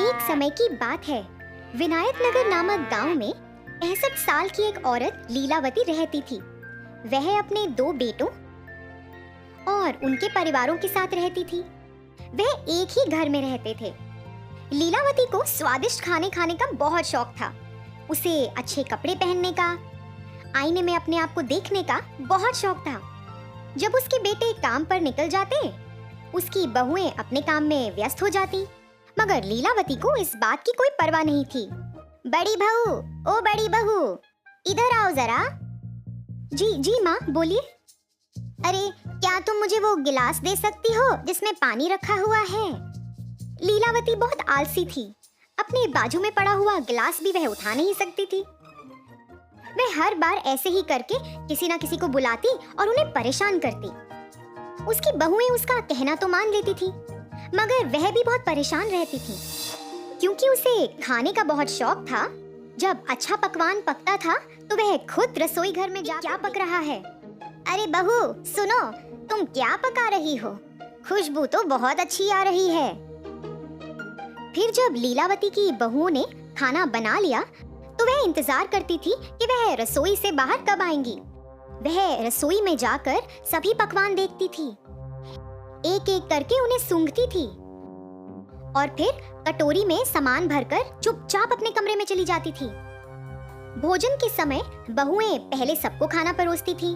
एक समय की बात है। विनायक नगर नामक गांव में 65 साल की एक औरत लीलावती रहती थी। वह अपने 2 बेटों और उनके परिवारों के साथ रहती थी। वह एक ही घर में रहते थे। लीलावती को स्वादिष्ट खाने खाने का बहुत शौक था। उसे अच्छे कपड़े पहनने का, आईने में अपने आप को देखने का बहुत शौक था। जब उसके बेटे काम पर निकल जाते, उसकी बहुएं अपने काम में व्यस्त हो जाती, मगर लीलावती को इस बात की कोई परवाह नहीं थी। बड़ी बहू, ओ बड़ी बहू, इधर आओ जरा। जी जी माँ, बोलिए। अरे क्या तुम मुझे वो गिलास दे सकती हो जिसमें पानी रखा हुआ है? लीलावती बहुत आलसी थी। अपने बाजू में पड़ा हुआ गिलास भी वह उठा नहीं सकती थी। वह हर बार ऐसे ही करके किसी ना किसी को बुलाती और उन्हें परेशान करती। उसकी बहुएं उसका कहना तो मान लेती थी, मगर वह भी बहुत परेशान रहती थी, क्योंकि उसे खाने का बहुत शौक था। जब अच्छा पकवान पकता था तो वह खुद रसोई घर में जा क्या पक रहा है। अरे बहू सुनो, तुम क्या पका रही हो? खुशबू तो बहुत अच्छी आ रही है। फिर जब लीलावती की बहुओं ने खाना बना लिया तो वह इंतजार करती थी कि वह रसोई से बाहर कब आएंगी। वह रसोई में जाकर सभी पकवान देखती थी, एक एक करके उन्हें सूंघती थी और फिर कटोरी में सामान भरकर चुपचाप अपने कमरे में चली जाती थी। भोजन के समय बहुएं पहले सबको खाना परोसती थी,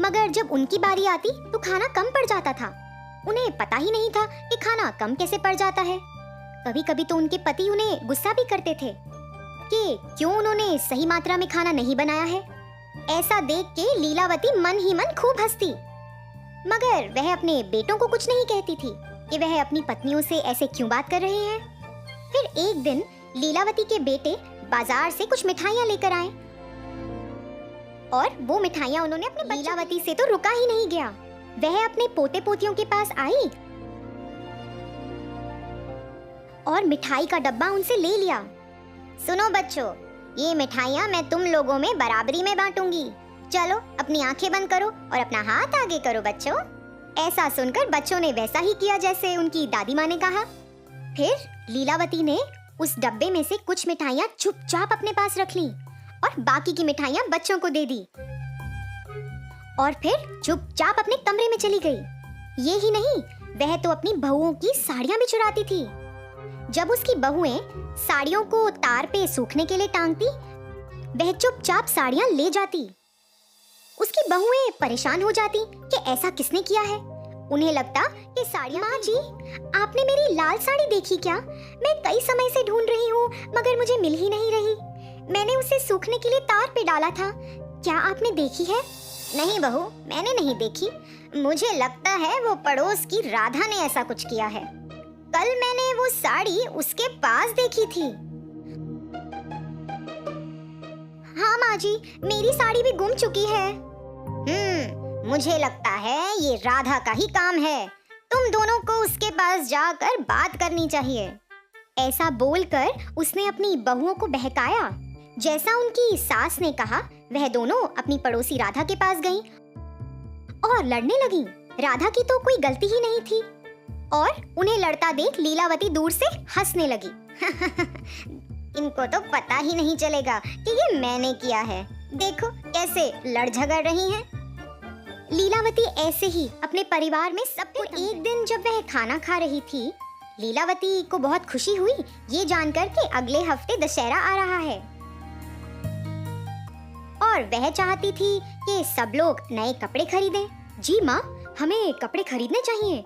मगर जब उनकी बारी आती तो खाना कम पड़ जाता था। उन्हें पता ही नहीं था कि खाना कम कैसे पड़ जाता है। कभी कभी तो उनके पति उन्हें गुस्सा भी करते थे कि क्यों उन्होंने सही मात्रा में खाना नहीं बनाया है। ऐसा देख के लीलावती मन ही मन खूब हंसती, मगर वह अपने बेटों को कुछ नहीं कहती थी कि वह अपनी पत्नियों से ऐसे क्यों बात कर रहे हैं। फिर एक दिन लीलावती के बेटे बाजार से कुछ मिठाइयाँ लेकर आए और वो मिठाइयाँ उन्होंने अपने लीलावती से तो रुका ही नहीं गया। वह अपने पोते पोतियों के पास आई और मिठाई का डब्बा उनसे ले लिया। सुनो बच्चों, ये मिठाइयाँ मैं तुम लोगों में बराबरी में बांटूंगी। चलो अपनी आंखें बंद करो और अपना हाथ आगे करो बच्चों। ऐसा सुनकर बच्चों ने वैसा ही किया जैसे उनकी दादी माँ ने कहा। फिर लीलावती ने उस डब्बे में से कुछ मिठाइयाँ चुपचाप अपने पास रख लीं और बाकी की मिठाइयाँ बच्चों को दे दी और फिर चुपचाप अपने कमरे में चली गई। ये ही नहीं, वह तो अपनी बहुओं की साड़ियाँ भी चुराती थी। जब उसकी बहुएं साड़ियों को तार पे सूखने के लिए टांगती, वह चुपचाप साड़ियाँ ले जाती। उसकी बहुएं परेशान हो जाती कि ऐसा किसने किया है। उन्हें लगता कि साड़ियाँ। माँ जी, आपने मेरी लाल साड़ी देखी क्या? मैं कई समय से ढूंढ रही हूँ मगर मुझे मिल ही नहीं रही। मैंने उसे सूखने के लिए तार पे डाला था, क्या आपने देखी है? नहीं बहू, मैंने नहीं देखी। मुझे लगता है वो पड़ोस की राधा ने ऐसा कुछ किया है। कल मैंने वो साड़ी उसके पास देखी थी। हाँ माँ जी, मेरी साड़ी भी गुम चुकी है। मुझे लगता है ये राधा का ही काम है। तुम दोनों को उसके पास जाकर बात करनी चाहिए। ऐसा बोलकर उसने अपनी बहुओं को बहकाया। जैसा उनकी सास ने कहा, वह दोनों अपनी पड़ोसी राधा के पास गईं और लड़ने लगीं। राधा की तो कोई गलती ही नहीं थी और उन्हें लड़ता देख लीलावती दूर से हंसने लगी। इनको तो पता ही नहीं चलेगा कि ये मैंने किया है। देखो कैसे लड़ झगड़ रही हैं। लीलावती ऐसे ही अपने परिवार में सबको। एक दिन जब वह खाना खा रही थी, लीलावती को बहुत खुशी हुई ये जानकर कि अगले हफ्ते दशहरा आ रहा है और वह चाहती थी कि सब लोग नए कपड़े खरीदें। जी माँ, हमें कपड़े खरीदने चाहिए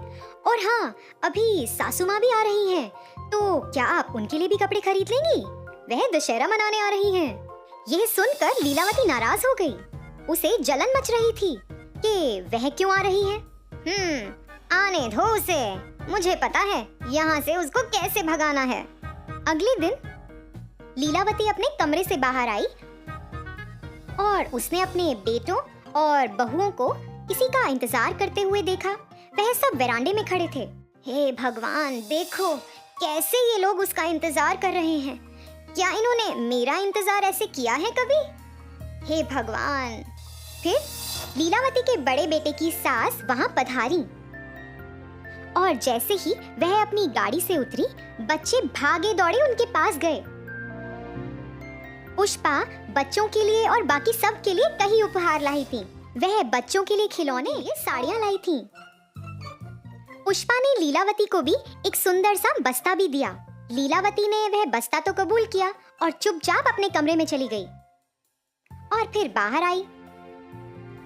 और हाँ, अभी सासू माँ भी आ रही हैं, तो क्या आप उनके लिए भी कपड़े खरीद लेंगी? वह दशहरा मनाने आ रही हैं। यह सुनकर लीलावती नाराज हो गई। उसे जलन मच रही थी कि वह क्यों आ रही है। आने दो उसे, मुझे पता है यहाँ से उसको कैसे भगाना है। अगले दिन लीलावती अपने कमरे से बाहर आई और उसने अपने बेटों और बहुओं को किसी का इंतजार करते हुए देखा। वह सब वरांडे में खड़े थे। हे भगवान, देखो कैसे ये लोग उसका इंतजार कर रहे हैं। क्या इन्होंने मेरा इंतजार ऐसे किया है कभी? हे भगवान। फिर लीलावती के बड़े बेटे की सास वहां पधारी और जैसे ही वह अपनी गाड़ी से उतरी, बच्चे भागे दौड़े उनके पास गए। पुष्पा बच्चों के लिए और बाकी सब के लिए कई उपहार लाई थी। वह बच्चों के लिए खिलौने, साड़ियां लाई थी। पुष्पा ने लीलावती को भी एक सुंदर सा बस्ता भी दिया। लीलावती ने वह बस्ता तो कबूल किया और चुपचाप अपने कमरे में चली गई और फिर बाहर आई।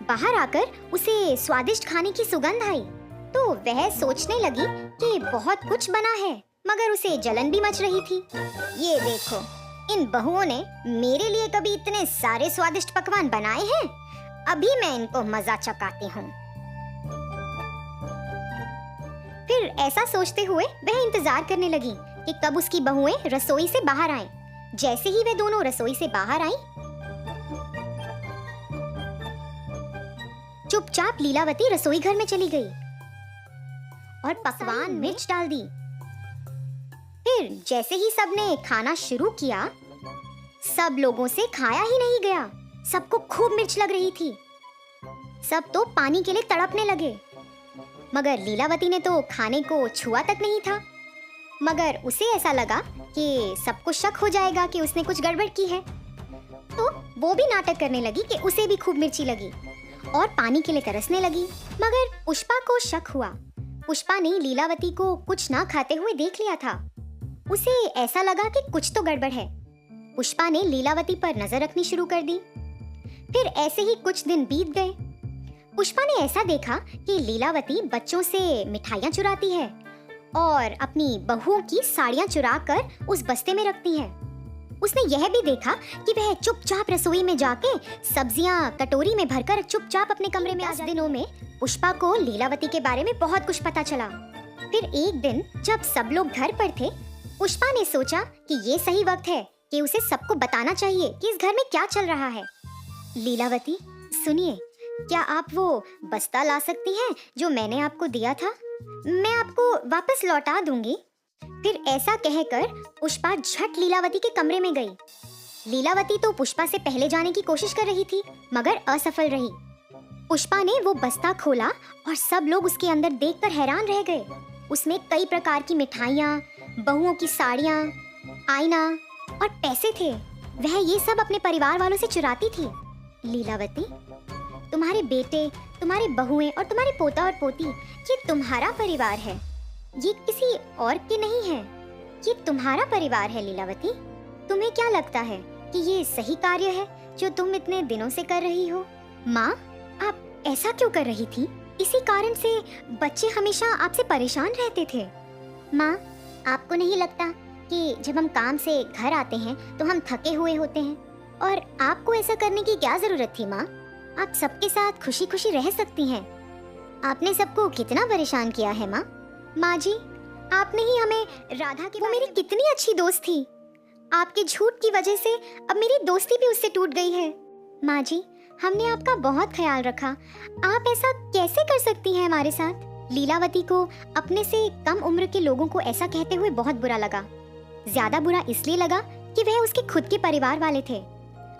बाहर आकर उसे स्वादिष्ट खाने की सुगंध आई तो वह सोचने लगी कि बहुत कुछ बना है, मगर उसे जलन भी मच रही थी। ये देखो, इन बहुओं ने मेरे लिए कभी इतने सारे स्वादिष्ट पकवान बनाए हैं, अभी मैं इनको मजा चखाती हूँ। फिर ऐसा सोचते हुए वह इंतजार करने लगी कि कब उसकी बहुएं रसोई से बाहर आएं। जैसे ही वे दोनों रसोई से बाहर आईं, चुपचाप लीलावती रसोई घर में चली गई और पकवान मिर्च डाल दी। फिर जैसे ही सबने खाना शुरू किया, सब लोगों से खाया ही नहीं गया। सबको खूब मिर्च लग रही थी। सब तो पानी के लिए तड़पने लगे, मगर लीलावती ने तो खाने को छुआ तक नहीं था। मगर उसे ऐसा लगा कि सबको शक हो जाएगा कि उसने कुछ गड़बड़ की है, तो वो भी नाटक करने लगी कि उसे भी खूब मिर्ची लगी और पानी के लिए तरसने लगी। मगर पुष्पा को शक हुआ। पुष्पा ने लीलावती को कुछ ना खाते हुए देख लिया था। उसे ऐसा लगा कि कुछ तो गड़बड़ है। पुष्पा ने लीलावती पर नजर रखनी शुरू कर दी। फिर ऐसे ही कुछ दिन बीत गए। पुष्पा ने ऐसा देखा कि लीलावती बच्चों से मिठाइयाँ चुराती है और अपनी बहुओं की साड़ियाँ चुराकर उस बस्ते में रखती है। उसने यह भी देखा कि वह चुपचाप रसोई में जाके सब्जियां कटोरी में भरकर चुपचाप अपने कमरे में आ जाती है। दिनों में पुष्पा को लीलावती के बारे में बहुत कुछ पता चला। फिर एक दिन जब सब लोग घर पर थे, पुष्पा ने सोचा कि ये सही वक्त है कि उसे सबको बताना चाहिए कि इस घर में क्या चल रहा है। लीलावती, सुनिए, क्या आप वो बस्ता ला सकती हैं जो मैंने आपको दिया था? मैं आपको वापस लौटा दूंगी। फिर ऐसा कहकर पुष्पा झट लीलावती के कमरे में गई। लीलावती तो पुष्पा से पहले जाने की कोशिश कर रही थी, मगर असफल रही। पुष्पा ने वो बस्ता खोला और सब लोग उसके अंदर देखकर हैरान रह गए। उसमें कई प्रकार की मिठाइयाँ, बहुओं की साड़ियाँ, आईना और पैसे थे। वह ये सब अपने परिवार वालों से चुराती थी। लीलावती, तुम्हारे बेटे, तुम्हारी बहुएं और तुम्हारे पोता और पोती, ये तुम्हारा परिवार है, ये किसी और के नहीं है। ये तुम्हारा परिवार है लीलावती। तुम्हें क्या लगता है कि ये सही कार्य है जो तुम इतने दिनों से कर रही हो? माँ, आप ऐसा क्यों कर रही थी? इसी कारण से बच्चे हमेशा आपसे परेशान रहते थे। माँ, आपको नहीं लगता कि जब हम काम से घर आते हैं तो हम थके हुए होते हैं, और आपको ऐसा करने की क्या जरूरत थी? माँ, आप सबके साथ खुशी खुशी रह सकती हैं। आपने सबको कितना परेशान किया है माँ। माँ जी, आपने ही हमें राधा के, वो मेरी कितनी अच्छी दोस्त थी। आपके झूठ की वजह से अब मेरी दोस्ती भी उससे टूट गई है। माँ जी, हमने आपका बहुत ख्याल रखा, आप ऐसा कैसे कर सकती हैं हमारे साथ? लीलावती को अपने से कम उम्र के लोगों को ऐसा कहते हुए बहुत बुरा लगा। ज्यादा बुरा इसलिए लगा कि वह उसके खुद के परिवार वाले थे।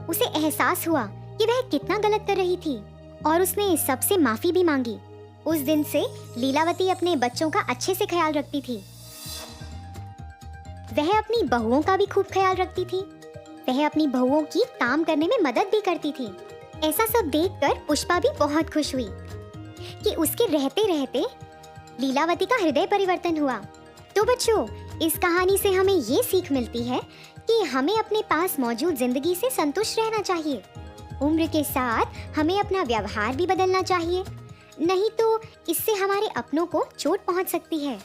उसे एहसास हुआ कि वह कितना गलत कर रही थी और उसने सबसे माफी भी मांगी। उस दिन से लीलावती अपने बच्चों का अच्छे से ख्याल रखती थी। वह अपनी बहुओं का भी खूब ख्याल रखती थी। वह अपनी बहुओं की काम करने में मदद भी करती थी। ऐसा सब देखकर पुष्पा भी बहुत खुश हुई कि उसके रहते रहते लीलावती का हृदय परिवर्तन हुआ। तो बच्चों, इस कहानी से हमें ये सीख मिलती है कि हमें अपने पास मौजूद जिंदगी से संतुष्ट रहना चाहिए। उम्र के साथ हमें अपना व्यवहार भी बदलना चाहिए, नहीं तो इससे हमारे अपनों को चोट पहुंच सकती है।